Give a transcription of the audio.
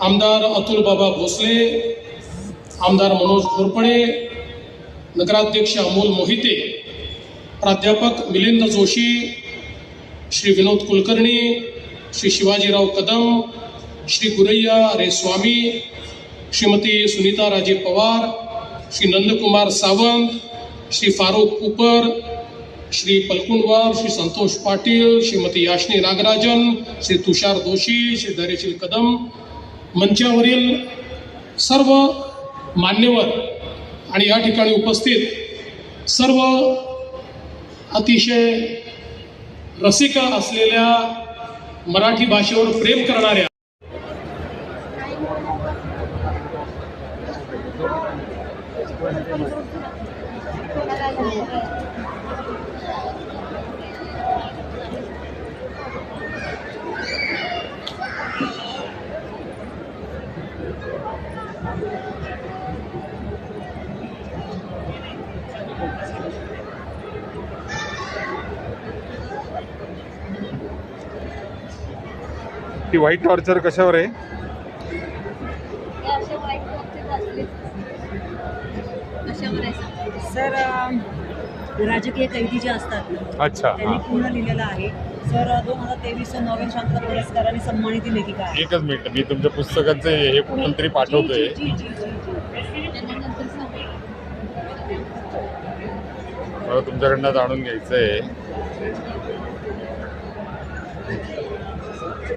आमदार अतुल बाबा भोसले, आमदार मनोज घोरपडे, नगराध्यक्ष अमोल मोहिते, प्राध्यापक मिलिंद जोशी, श्री विनोद कुलकर्णी, श्री शिवाजीराव कदम, श्री गुरैया रेस्वामी, श्रीमती सुनीता राजे पवार, श्री नंदकुमार सावंत, श्री फारूक कुपर, श्री पलकुंडवार, श्री संतोष पाटील, श्रीमती याशनी नागराजन, श्री तुषार दोशी, श्री धैर्यशील कदम, मंचावरील सर्व मान्यवर आणि या ठिकाणी उपस्थित सर्व अतिशय रसिक असलेल्या मराठी भाषेवर प्रेम करणाऱ्या ती व्हाईट टॉर्चर कशावर आहे? सर राजकीय कैदी जे असतात ना, अच्छा, त्यांनी पूर्ण लिहिलेलं आहे. सर 2023 नोबेल शांतता पुरस्काराने सन्मानित लेखिका आहे. एकच मिनिट, मी तुमच्या पुस्तकाचे हे कुठून तरी पाठवतोय. मला तुमच्याकडनं जाणून घ्यायचंय.